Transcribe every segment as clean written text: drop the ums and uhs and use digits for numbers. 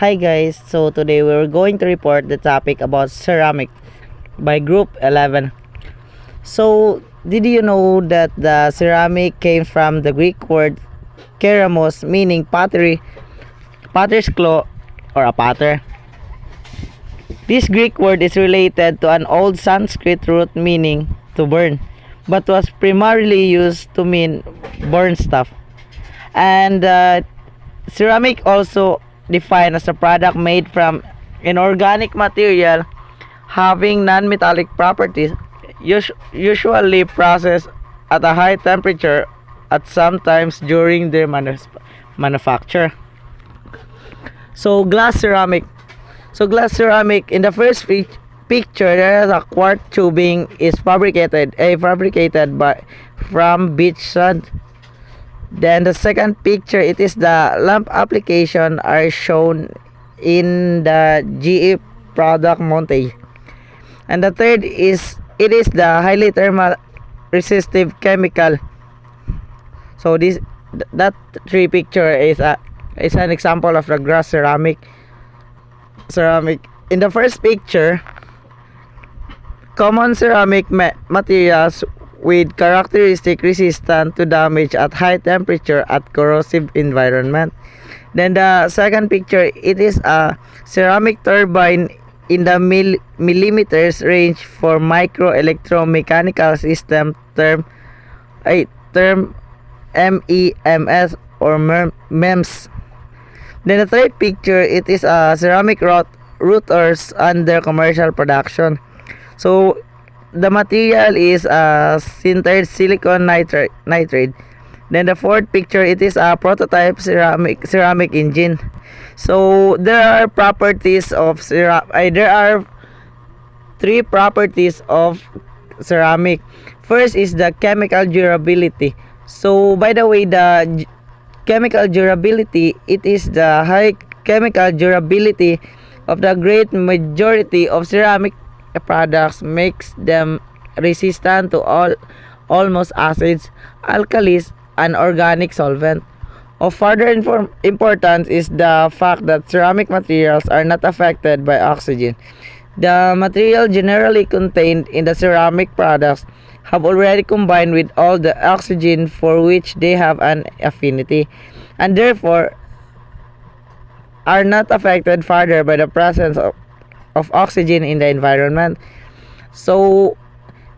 Hi guys, so today we're going to report the topic about ceramic by Group 11. So, did you know that the ceramic came from the Greek word keramos, meaning pottery, potter's claw, or a potter? This Greek word is related to an old Sanskrit root meaning to burn, but was primarily used to mean burn stuff. And ceramic also defined as a product made from inorganic material having non-metallic properties, usually processed at a high temperature at some times during their manufacture. So glass ceramic. So glass ceramic in the first picture there is a quartz tubing is fabricated by from beach sand. Then the second picture, it is the lamp application are shown in the GE product montage. And the third is it is the highly thermal resistive chemical. So that three picture is an example of the glass ceramic. In the first picture, common ceramic materials with characteristic resistant to damage at high temperature at corrosive environment. Then the second picture, it is a ceramic turbine in the millimeters range for micro electromechanical system term MEMS or MEMS. Then the third picture, it is a ceramic routers under commercial production. So the material is sintered silicon nitride. Then the fourth picture, it is a prototype ceramic engine. So there are properties of there are three properties of ceramic. First is the chemical durability. So by the way, the chemical durability, it is the high chemical durability of the great majority of ceramic products makes them resistant to almost acids, alkalis, and organic solvent. Of further importance is the fact that ceramic materials are not affected by oxygen. The material generally contained in the ceramic products have already combined with all the oxygen for which they have an affinity, and therefore are not affected further by the presence of oxygen in the environment. So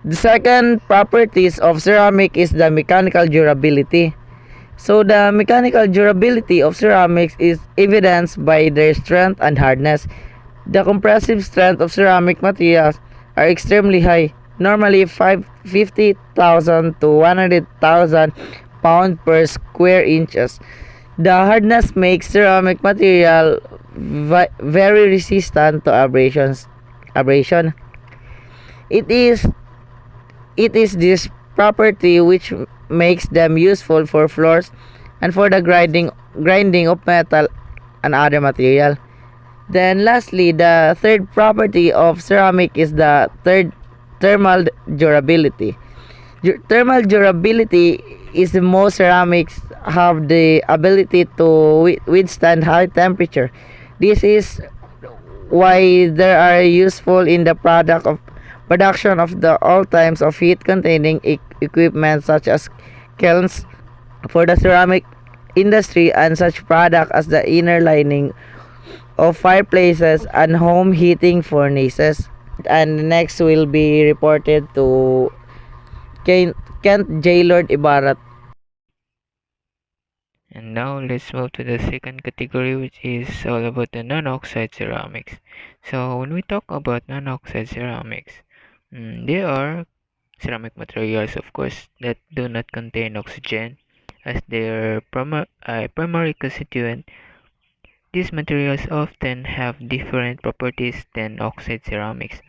the second properties of ceramic is the mechanical durability. So the mechanical durability of ceramics is evidenced by their strength and hardness. The compressive strength of ceramic materials are extremely high, normally 50,000 to 100,000 pounds per square inches. The hardness makes ceramic material very resistant to abrasion. It is this property which makes them useful for floors and for the grinding of metal and other material. Then lastly, the third property of ceramic is the thermal durability. Thermal durability is the most ceramics have the ability to withstand high temperature. This is why they are useful in the production of the all types of heat containing equipment such as kilns for the ceramic industry and such product as the inner lining of fireplaces and home heating furnaces. And next will be reported to Kent J. Lord Ibarat. And now let's move to the second category, which is all about the non-oxide ceramics. So when we talk about non-oxide ceramics, they are ceramic materials, of course, that do not contain oxygen as their primary constituent. These materials often have different properties than oxide ceramics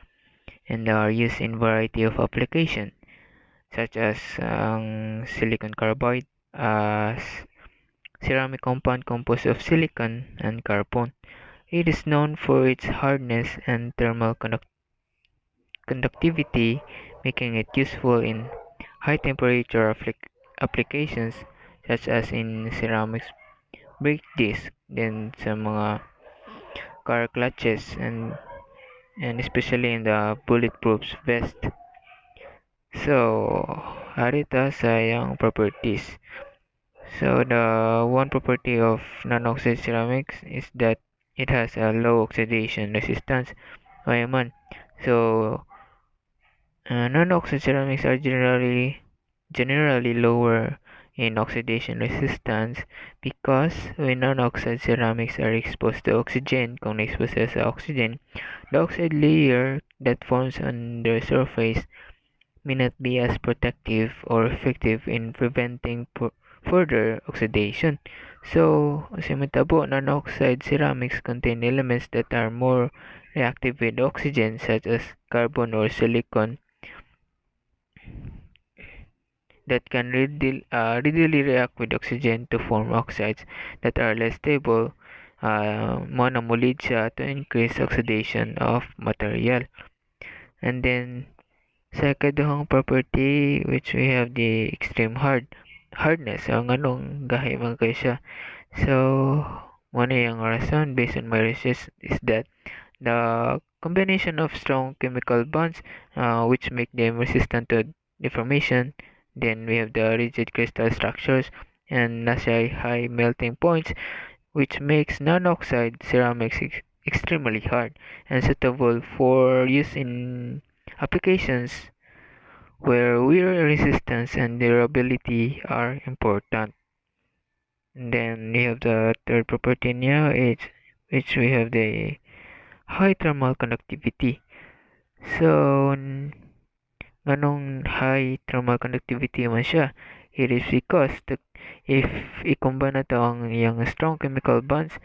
and are used in variety of applications, such as silicon carbide, ceramic compound composed of silicon and carbon. It is known for its hardness and thermal conductivity, making it useful in high temperature applications such as in ceramics brake disc, then sa mga car clutches and especially in the bulletproof vest. So, harita sa iyang properties. So, the one property of non-oxide ceramics is that it has a low oxidation resistance. O man. So, non-oxide ceramics are generally lower in oxidation resistance because when non-oxide ceramics are exposed to oxygen, kung na-expose sila sa oxygen, the oxide layer that forms on their surface may not be as protective or effective in preventing further oxidation. So, sa matabo, non-oxide ceramics contain elements that are more reactive with oxygen such as carbon or silicon that can readily react with oxygen to form oxides that are less stable. Mo siya to increase oxidation of material. And then, sa ikaduhang property, which we have the extreme hardness. So, nganong gahi man kayo siya. So, one yung rason based on my research is that the combination of strong chemical bonds which make them resistant to deformation. Then we have the rigid crystal structures and nasa high melting points which makes non-oxide ceramics extremely hard and suitable for use in applications where wear resistance and durability are important. And then we have the third property niya, which we have the high thermal conductivity. So, nganong high thermal conductivity man siya? It is because if i-combine na to ang yung strong chemical bonds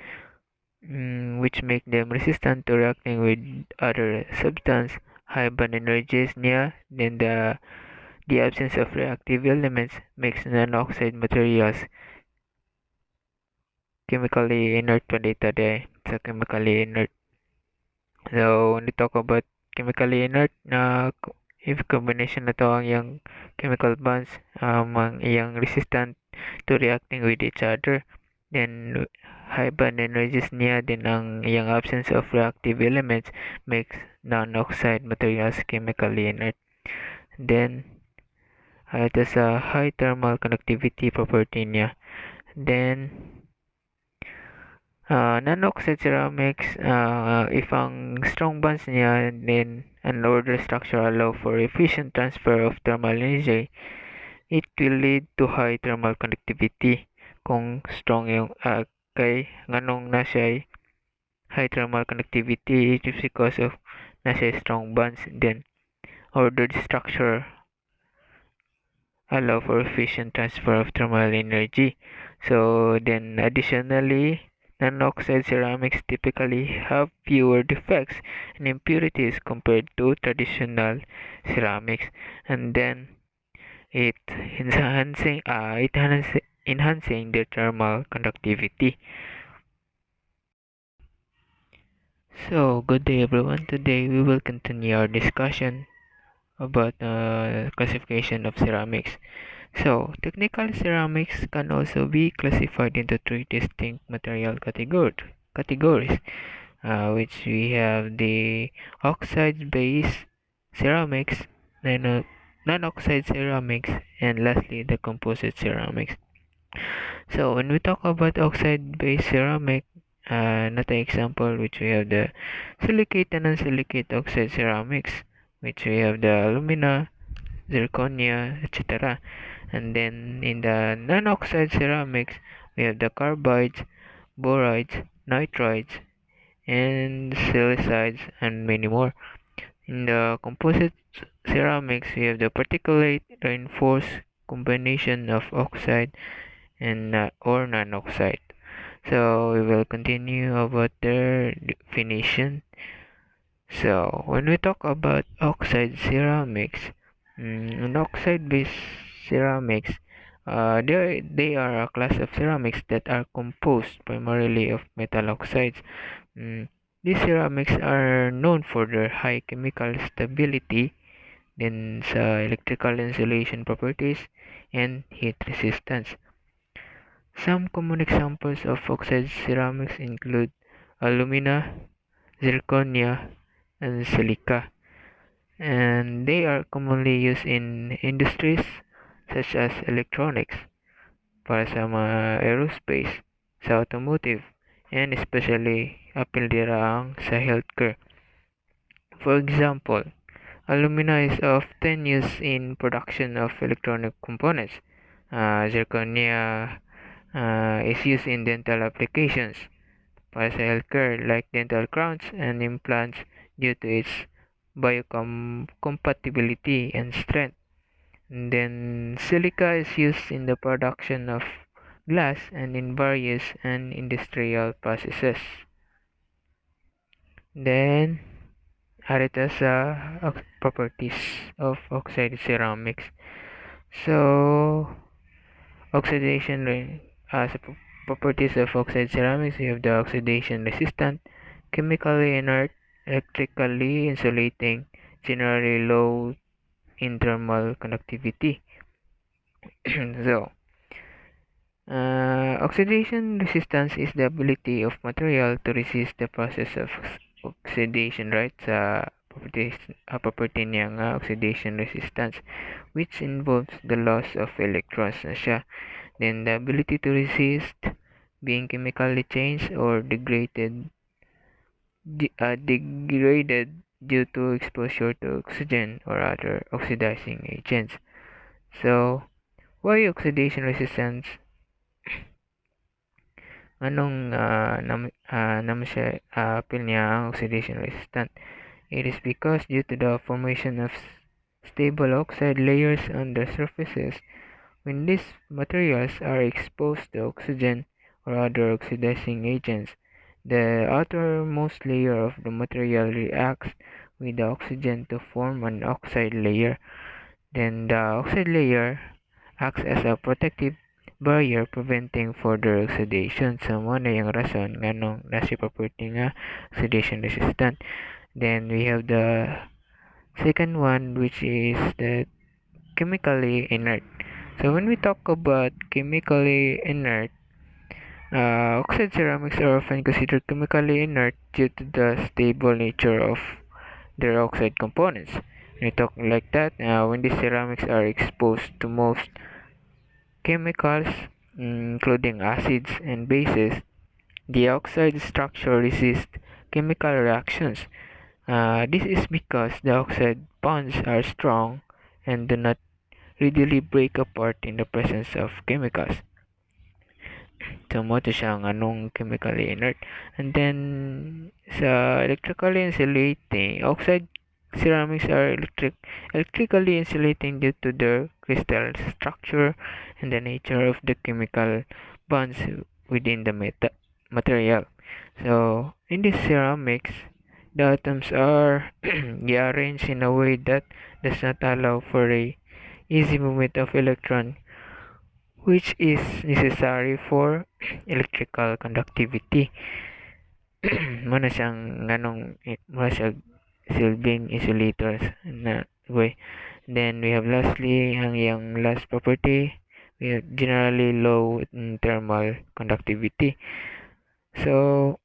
which make them resistant to reacting with other substance, high bond energies niya, then the absence of reactive elements makes non-oxide materials chemically inert pa dito de. So, chemically inert. So, when we talk about chemically inert, if combination na to ang yung chemical bonds, ang iyang resistant to reacting with each other, then high bond energies niya, then ang iyang absence of reactive elements makes non-oxide materials chemically inert. Then, ito sa high thermal conductivity property niya. Then, non-oxide ceramics, if ang strong bonds niya, then an order structure allow for efficient transfer of thermal energy, it will lead to high thermal conductivity. Kung strong yung kay nganong nasa high thermal conductivity, it is because of nasa strong bonds, then ordered structure allow for efficient transfer of thermal energy. So then additionally, non-oxide ceramics typically have fewer defects and impurities compared to traditional ceramics, and then it enhancing their thermal conductivity. So good day everyone. Today we will continue our discussion about classification of ceramics. So, technical ceramics can also be classified into three distinct material categories, which we have the oxide-based ceramics, non-oxide ceramics, and lastly the composite ceramics. So, when we talk about oxide-based ceramic, another example which we have the silicate and non-silicate oxide ceramics, which we have the alumina, zirconia, etc. And then in the non-oxide ceramics, we have the carbides, borides, nitrides, and silicides, and many more. In the composite ceramics, we have the particulate reinforced combination of oxide and or non-oxide. So we will continue about their definition. So when we talk about oxide ceramics, oxide-based ceramics, they are a class of ceramics that are composed primarily of metal oxides. These ceramics are known for their high chemical stability, then sa electrical insulation properties, and heat resistance. Some common examples of oxide ceramics include alumina, zirconia, and silica, and they are commonly used in industries such as electronics, para sa mga aerospace, sa automotive, and especially apil dira ang sa healthcare. For example, alumina is often used in production of electronic components. Zirconia is used in dental applications para sa healthcare like dental crowns and implants due to its biocompatibility and strength. And then silica is used in the production of glass and in various and industrial processes. Then harita sa properties of oxide ceramics. So oxidation as properties of oxide ceramics, we have the oxidation resistant, chemically inert, electrically insulating, generally low in thermal conductivity. So oxidation resistance is the ability of material to resist the process of oxidation, right? Sa property niya nga oxidation resistance, which involves the loss of electrons na siya. Then the ability to resist being chemically changed or degraded due to exposure to oxygen or other oxidizing agents. So why oxidation resistance? Anong naman siya appeal niya ang oxidation resistant? It is because due to the formation of stable oxide layers on the surfaces, when these materials are exposed to oxygen or other oxidizing agents, the outermost layer of the material reacts with the oxygen to form an oxide layer. Then the oxide layer acts as a protective barrier preventing further oxidation. So mo na yung rason nga nung nasi property nga oxidation resistant. Then we have the second one, which is the chemically inert. So when we talk about chemically inert, oxide ceramics are often considered chemically inert due to the stable nature of their oxide components. When we talk like that, when these ceramics are exposed to most chemicals, including acids and bases, the oxide structure resists chemical reactions. This is because the oxide bonds are strong and do not readily break apart in the presence of chemicals. So mo to siya ang anong chemically inert. And then sa electrically insulating, oxide ceramics are electrically insulating due to their crystal structure and the nature of the chemical bonds within the material. So in these ceramics, the atoms are arranged in a way that does not allow for a easy movement of electron, which is necessary for electrical conductivity. Muna siyang muna siya silbing insulators na way. Then we have lastly ang yung last property, we have generally low in thermal conductivity. So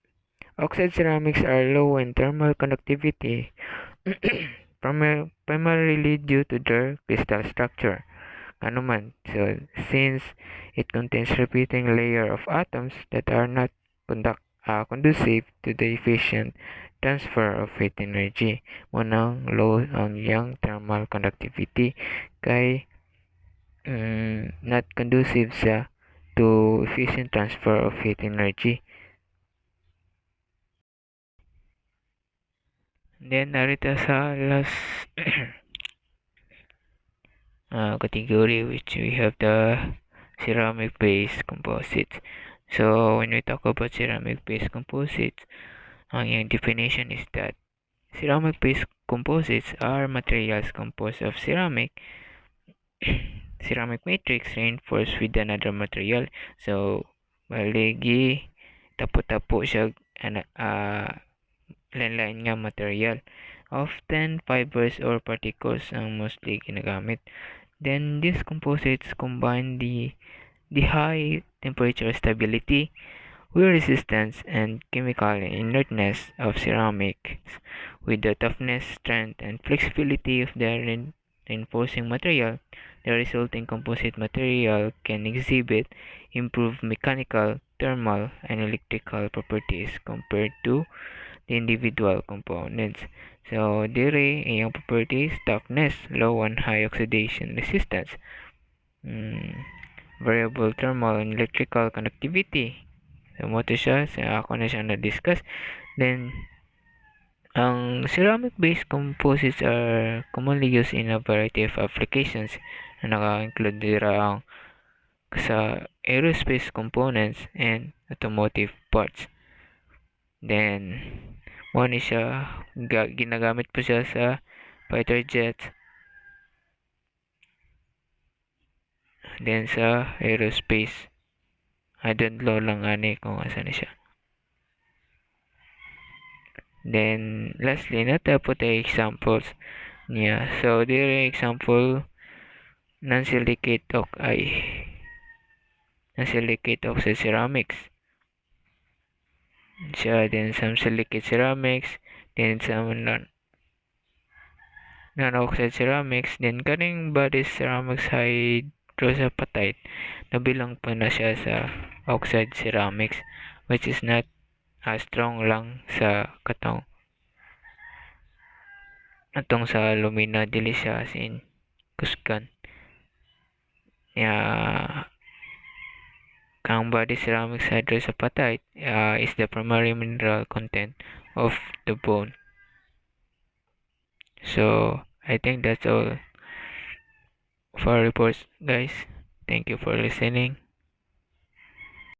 oxide ceramics are low in thermal conductivity primarily due to their crystal structure. Ano man, so since it contains repeating layer of atoms that are not conducive to the efficient transfer of heat energy, munang low ang yang thermal conductivity kay not conducive sa to efficient transfer of heat energy. Then narito sa last category, which we have the ceramic based composites. So when we talk about ceramic based composites, ang yung definition is that ceramic based composites are materials composed of ceramic matrix reinforced with another material. So baligi tapo-tapo siya lain-lain nga material. Often fibers or particles ang mostly ginagamit. Then these composites combine the high temperature stability wear resistance and chemical inertness of ceramics with the toughness, strength, and flexibility of the reinforcing material. The resulting composite material can exhibit improved mechanical, thermal, and electrical properties compared to the individual components. So, dire iyang properties, toughness, low and high oxidation resistance, variable thermal and electrical conductivity. So, mo to siya. Sa ako na siya na-discuss. Then, ang ceramic-based composites are commonly used in a variety of applications na naka-include dira ang sa aerospace components and automotive parts. Then, mo ni siya ginagamit po siya sa fighter jets, then sa aerospace. I don't know lang ani kung asa na siya. Then, lastly, nata po tayo examples niya. So, there example non-silicate oxide ceramics. Siya, then some silicate ceramics, then some non-oxide ceramics, then kaning body ceramics hydroxapatite, nabilang pa na siya sa oxide ceramics, which is not strong lang sa katong atong sa alumina dili siya as in kusgan. Ang body ceramics hydroxapatite is the primary mineral content of the bone. So, I think that's all for our reports, guys. Thank you for listening.